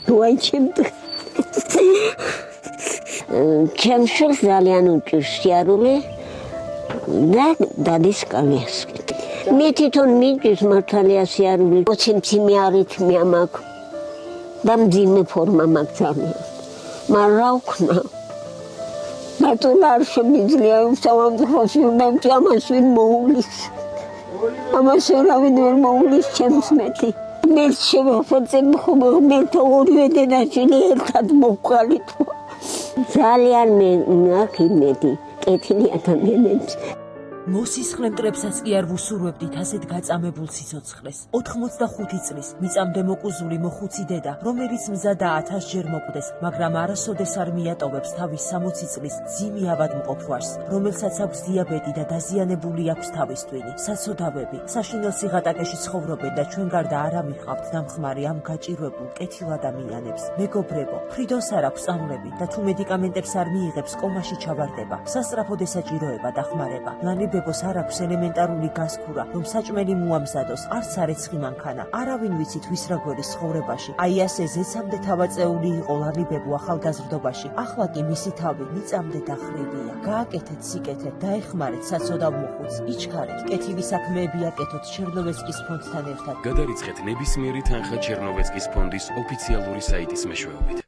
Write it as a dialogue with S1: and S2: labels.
S1: ვაი ჩემს შვილს ძალიან უჭირს სიარული და დადის კალიას. მე თვითონ მიჭირს მართალია სიარული 20 მციმე არითმია მაქვს და მძიმე ფორმა მაქვს ძალიან. მაგრამ რა ვქნა? მარტო არ შემიძლია სამამდროში უნდა ამას ვინ მოულის. ამას ვერავინ ვერ მოულის ჩემს მეტი. მე შევახოცებ ხოლმე მე ორივე დედაშვილი ერთად მოვყალით. ძალიან მე ნახი მეტი კეთილი ადამიანებს.
S2: მოსისხლე მტრებსაც კი არ ვუსურვებდით ასეთ გაწამებულ სიცოცხლეს. 85 წლის მიწამდე მოკუზული მოხუცი დედა, რომელიც მზადა 1000-ჯერ მოკვდეს, მაგრამ არასოდეს არ მიატოვებს თავის 60 წლის ძიმი ავადმყოფ ვარს, რომელსაც აქვს დიაბეტი და დაზიანებული აქვს თავის ტვინი. საცოდავები, საშინელ სიღატაკეში ცხოვრობენ და ჩვენ გარდა არ ამიხავთ დამხმარე ამ გაჭირვებულ კეთილ ადამიანებს. მეგობრებო, ფრიდონს არ აქვს წამლები და თუ მედიკამენტებს არ მიიღებს, კომაში ჩავარდება. სასწრაფოდ ესაჭიროება დახმარება. ბებოს არ აქვს ელემენტარული გასქურა, რომ საჭმელი მოამზადოს, არც არეცხი მანქანა. არავინ ვიცით ვის რა გვერის ცხოვრებაში. აი ასე ზეცამდე თავაწეული იყო ლალი ბებო ახალგაზრდობაში. ახლა კი მისი თავი მიწამდე დახრილია. გააკეთეთ სიკეთე, დაეხმარეთ საცოდავ მოხუცს. იჩქარეთ, კეთილი საქმეები აკეთოთ ჩერნოვეცკის ფონდთან ერთად.
S3: გადარიცხეთ ნებისმიერი თანხა ჩერნოვეცკის ფონდის ოფიციალური საიტის მეშვეობით.